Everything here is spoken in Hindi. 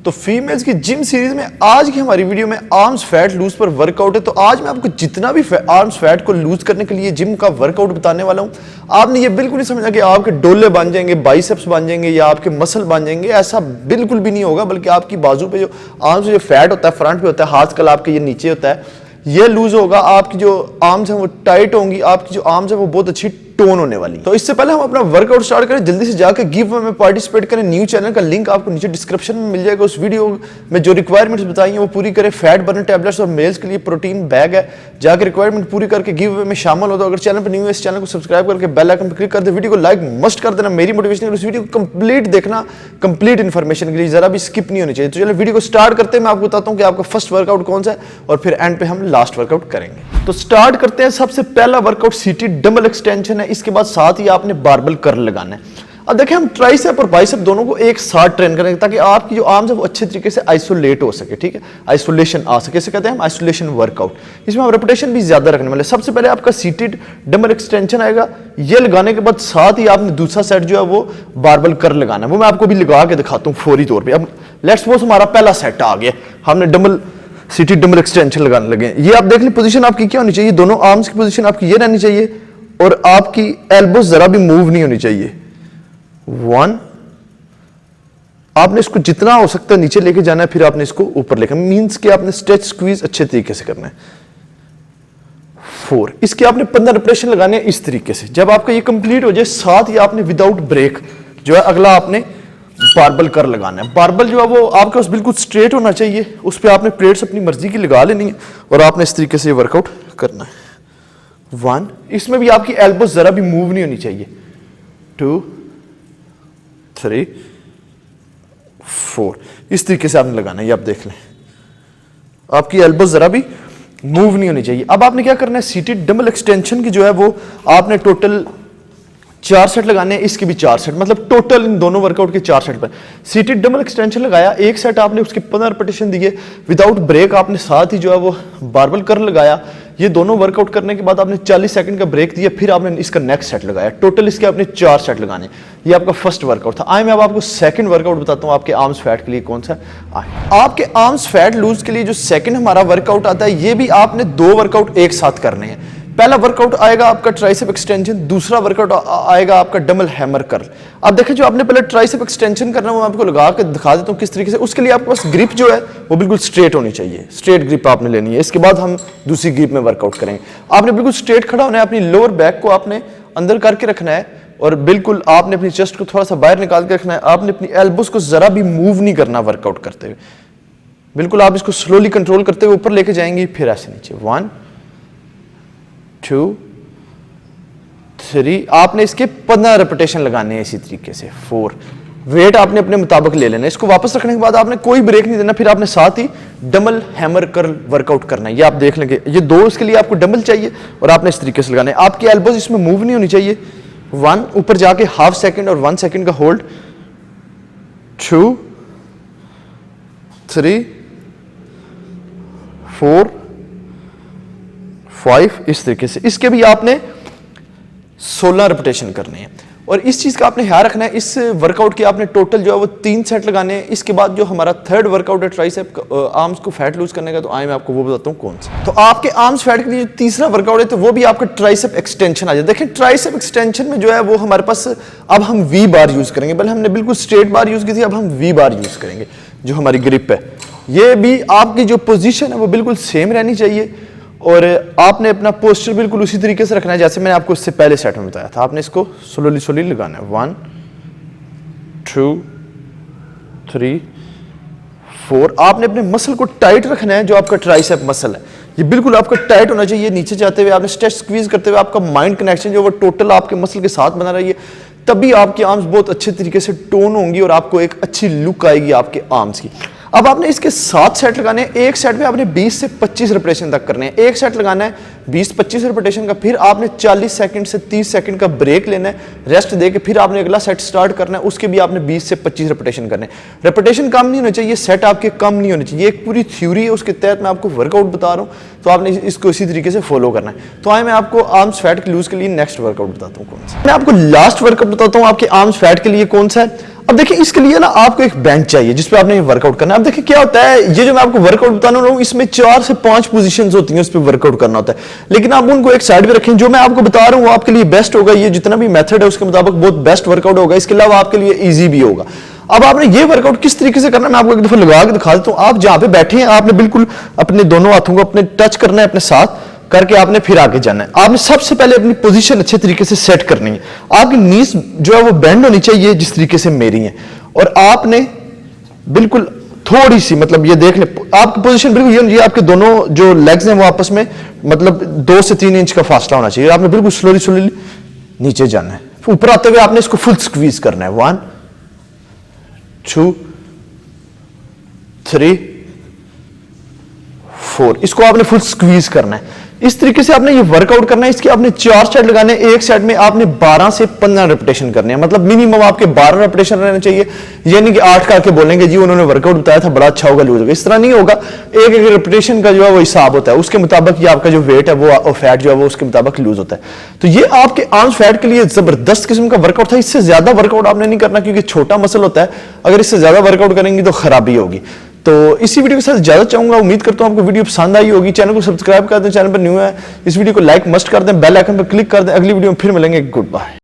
तो फीमेल्स की जिम सीरीज में आज की हमारी वीडियो में आर्म्स फैट लूज पर वर्कआउट है। तो आज मैं आपको जितना भी आर्म्स फैट को लूज करने के लिए जिम का वर्कआउट बताने वाला हूं, आपने ये बिल्कुल नहीं समझना कि आपके डोले बन जाएंगे, बाइसेप्स बन जाएंगे या आपके मसल बन जाएंगे। ऐसा बिल्कुल भी नहीं होगा, बल्कि आपकी बाजू पे जो आर्म्स जो फैट होता है फ्रंट पे होता है, आजकल आपके ये नीचे होता है, ये लूज होगा। आपकी जो आर्म्स हैं वो टाइट होंगी, आपकी जो आर्म्स है वो बहुत अच्छी टोन होने वाली। तो इससे पहले हम अपना वर्कआउट स्टार्ट करें, जल्दी से जाकर गिव में पार्टिसिपेट करें। न्यू चैनल का लिंक आपको नीचे डिस्क्रिप्शन में मिल जाएगा। उस वीडियो में जो रिक्वायरमेंट्स बताई हैं वो पूरी करें। फैट बर्नर टैबलेट्स और मेल्स के लिए प्रोटीन बैग है, जाकर रिक्वायरमेंट पूरी करके गिव में शामिल हो। तो अगर चैनल पर न्यू है, इस चैनल को सब्सक्राइब करके बेल आइकन पर क्लिक कर दे। वीडियो को लाइक मस्ट कर देना, मेरी मोटिवेशन है। उस वीडियो को कंप्लीट देखना, कंप्लीट इन्फॉर्मेशन के लिए, जरा भी स्किप नहीं होनी चाहिए। तो चलो वीडियो को स्टार्ट करते हैं। मैं आपको बताता हूँ कि आपका फर्स्ट वर्कआउट कौन सा है और फिर एंड पे हम लास्ट वर्कआउट करेंगे। तो स्टार्ट करते हैं। सबसे पहला वर्कआउट सीटेड डंबल एक्सटेंशन है। इसके बाद साथ ही आपने बारबल कर्ल लगाना है। अब देखिए, हम ट्राइसेप और बाइसेप दोनों को एक साथ ट्रेन करेंगे ताकि आपकी जो आर्म्स है वो अच्छे तरीके से आइसोलेट हो सके। ठीक है, आइसोलेशन आ सके, इसे कहते हैं हम आइसोलेशन वर्कआउट। इसमें हम रेपिटेशन भी ज्यादा रखने वाले। सबसे पहले आपका सीटेड डंबल एक्सटेंशन आएगा। ये लगाने के बाद साथ ही आपने दूसरा सेट जो है वो बारबल कर्ल लगाना है। वो मैं आपको भी लगा के दिखाता हूँ फौरी तौर पर। अब लेट्स सपोज हमारा पहला सेट आ गया, हमने डंबल सीटेड डंबल एक्सटेंशन लगाने लगे। ये आप देख लें, पोजीशन आपकी क्या होनी चाहिए, दोनों आर्म्स की पोजीशन आपकी ये रहनी चाहिए और आपकी एल्बो जरा भी मूव नहीं होनी चाहिए। 1, आपने इसको जितना हो सकता है नीचे लेके जाना है, फिर आपने इसको ऊपर लेकर, मींस कि आपने स्ट्रेच स्क्वीज अच्छे तरीके से करना है। 4, इसके आपने 15 रेपिटेशन लगाने हैं इस तरीके से। जब आपका ये कंप्लीट हो जाए, साथ ही आपने विदाउट ब्रेक जो है अगला आपने बारबल कर लगाना है। बारबल जो है वो आपके पास बिल्कुल स्ट्रेट होना चाहिए, उस पर आपने प्लेट्स अपनी मर्जी की लगा लेनी है और आपने इस तरीके से वर्कआउट करना है। 1, इसमें भी आपकी एल्बो जरा भी मूव नहीं होनी चाहिए। 2, 3, 4, इस तरीके से आपने लगाना है। ये आप देख लें, आपकी एल्बो जरा भी मूव नहीं होनी चाहिए। अब आपने क्या करना है, सीटेड डंबल एक्सटेंशन की जो है वो आपने टोटल 4 सेट लगाने हैं। इसके भी 4 सेट, मतलब टोटल इन दोनों वर्कआउट के 4 सेट पर सीटेड डंबल एक्सटेंशन लगाया। एक सेट आपने उसके 15 रेपिटेशन दिए विदाउट ब्रेक। आपने साथ ही जो है वो बारबल कर्ल लगाया। ये दोनों वर्कआउट करने के बाद आपने 40 सेकंड का ब्रेक दिया, फिर आपने इसका नेक्स्ट सेट लगाया। टोटल इसके आपने 4 सेट लगाने। ये आपका फर्स्ट वर्कआउट था। आए मैं अब आपको सेकंड वर्कआउट बताता हूँ आपके आर्म्स फैट के लिए कौन सा है। आपके आर्म्स फैट लूज के लिए जो सेकंड हमारा वर्कआउट आता है, ये भी आपने 2 वर्कआउट एक साथ करने हैं। पहला वर्कआउट आएगा आपका ट्राइसेप एक्सटेंशन, दूसरा वर्कआउट आएगा आपका डबल हैमर कर्ल। अब देखिए, जो आपने पहले ट्राइसेप एक्सटेंशन करना है वो मैं आपको लगा के दिखा देता हूँ किस तरीके से। उसके लिए आपके पास ग्रिप जो है वो बिल्कुल स्ट्रेट होनी चाहिए, स्ट्रेट ग्रिप आपने लेनी है। इसके बाद हम दूसरी ग्रिप में वर्कआउट करेंगे। आपने बिल्कुल स्ट्रेट खड़ा होना है, अपनी लोअर बैक को आपने अंदर करके रखना है और बिल्कुल आपने अपनी चेस्ट को थोड़ा सा बाहर निकाल के रखना है। आपने अपनी एल्बोस को जरा भी मूव नहीं करना वर्कआउट करते हुए। बिल्कुल आप इसको स्लोली कंट्रोल करते हुए ऊपर लेके जाएंगे, फिर ऐसे नीचे। 1, 2, 3, आपने इसके 15 रेपिटेशन लगाने हैं इसी तरीके से। 4, वेट आपने अपने मुताबिक ले लेना है। इसको वापस रखने के बाद आपने कोई ब्रेक नहीं देना, फिर आपने साथ ही डबल हैमर कर्ल वर्कआउट करना है। ये आप देख लेंगे, ये 2 इसके लिए आपको डबल चाहिए और आपने इस तरीके से लगाना है। आपकी एल्बोज इसमें मूव नहीं होनी चाहिए। 1, ऊपर जाके हाफ सेकंड और 1 सेकंड का होल्ड। 2, 3, 4, 5, इस तरीके से। इसके भी आपने 16 रेपिटेशन करने हैं। और इस चीज का आपने ध्यान रखना है, इस वर्कआउट के आपने टोटल जो है वो 3 सेट लगाने हैं। इसके बाद जो हमारा थर्ड वर्कआउट है ट्राइसेप आर्म्स को फैट लूज करने का, तो आए मैं आपको वो बताता हूँ कौन सा। तो आपके आर्म्स फैट के लिए जो तीसरा वर्कआउट है तो वो भी आपका ट्राइसेप एक्सटेंशन आ जाए। देखिए, ट्राइसेप एक्सटेंशन में जो है वो हमारे पास अब हम वी बार यूज करेंगे। पहले हमने बिल्कुल स्ट्रेट बार यूज की थी, अब हम वी बार यूज करेंगे। जो हमारी ग्रिप है, ये भी आपकी जो पोजीशन है वो बिल्कुल सेम रहनी चाहिए और आपने अपना पोस्चर बिल्कुल उसी तरीके से रखना है जैसे मैंने आपको इससे पहले सेट में बताया था। आपने इसको स्लोली स्लोली लगाना है। 1, 2, 3, 4, आपने अपने मसल को टाइट रखना है। जो आपका ट्राइसेप मसल है ये बिल्कुल आपका टाइट होना चाहिए। नीचे जाते हुए आपने स्ट्रेच स्क्वीज करते हुए आपका माइंड कनेक्शन जो वो टोटल आपके मसल के साथ बना रही है, तभी आपकी आर्म्स बहुत अच्छे तरीके से टोन होंगी और आपको एक अच्छी लुक आएगी आपके आर्म्स की। अब आपने इसके 7 सेट लगाने हैं। एक सेट में आपने 20 से 25 रेपिटेशन तक करने हैं। एक सेट लगाना है 20-25 रेपिटेशन का, फिर आपने 40 सेकंड से 30 सेकंड का ब्रेक लेना है, रेस्ट देके फिर आपने अगला सेट स्टार्ट करना है। उसके भी आपने 20 से 25 रेपिटेशन करने हैं। रेपिटेशन कम नहीं होने चाहिए, सेट आपके कम नहीं होने चाहिए। एक पूरी थ्योरी है, उसके तहत मैं आपको वर्कआउट बता रहा हूँ, तो आपने इसको इसी तरीके से फॉलो करना है। तो आए मैं आपको आर्म्स फैट लूज के लिए नेक्स्ट वर्कआउट बताता हूँ कौन सा। मैं आपको लास्ट वर्कआउट बताता हूँ आपके आर्म्स फैट के लिए कौन सा है। अब देखिए इसके लिए ना आपको एक बेंच चाहिए जिस पे आपने ये वर्कआउट करना है। अब देखिए क्या होता है, ये जो मैं आपको वर्कआउट बताने वाला हूं इसमें 4 से 5 पोजीशंस होती हैं, उस पे वर्कआउट करना होता है, लेकिन आप उनको एक साइड पे रखें। जो मैं आपको बता रहा हूं वो आपके लिए बेस्ट होगा, ये जितना भी मेथड है उसके मुताबिक बहुत बेस्ट वर्कआउट होगा, इसके अलावा आपके लिए ईजी भी होगा। अब आपने ये वर्कआउट किस तरीके से करना है मैं आपको एक दफा लगा के दिखा देता हूं। आप जहां पे बैठे हैं आपने बिल्कुल अपने दोनों हाथों को अपने टच करना है अपने साथ करके, आपने फिर आगे जाना है। आपने सबसे पहले अपनी पोजीशन अच्छे तरीके से सेट करनी है। आपकी नीज जो है वो बेंड होनी चाहिए जिस तरीके से मेरी है, और आपने बिल्कुल थोड़ी सी मतलब ये देख ले आपकी पोजीशन बिल्कुल ये होनी चाहिए, आपके दोनों जो लेग्स हैं वो आपस में मतलब 2 से 3 इंच का फासला होना चाहिए। आपने बिल्कुल स्लोली स्लोली नीचे जाना है, ऊपर आते हुए आपने इसको फुल स्क्वीज करना है। 1 2 3 4, इसको आपने फुल स्क्वीज करना है। इस तरीके से आपने ये वर्कआउट करना है। इसके आपने 4 सेट लगाने हैं, एक सेट में आपने 12 से 15 रेपिटेशन करने हैं, मतलब मिनिमम आपके 12 रेपिटेशन रहने चाहिए। यानी कि 8 का आके बोलेंगे जी उन्होंने वर्कआउट बताया था बड़ा अच्छा होगा, लूज होगा, इस तरह नहीं होगा। एक एक रेपिटेशन का जो है वो हिसाब होता है, उसके मुताबिक ये आपका जो वेट है वो फैट जो है वो उसके मुताबिक लूज होता है। तो ये आपके आर्म्स फैट के लिए जबरदस्त किस्म का वर्कआउट था। इससे ज्यादा वर्कआउट आपने नहीं करना क्योंकि छोटा मसल होता है, अगर इससे ज्यादा वर्कआउट करेंगे तो खराबी होगी। तो इसी वीडियो के साथ ज्यादा चाहूंगा, उम्मीद करता हूं आपको वीडियो पसंद आई होगी। चैनल को सब्सक्राइब कर दें, चैनल पर न्यू है इस वीडियो को लाइक मस्ट कर दें, बेल आइकन पर क्लिक कर दें। अगली वीडियो में फिर मिलेंगे, गुड बाय।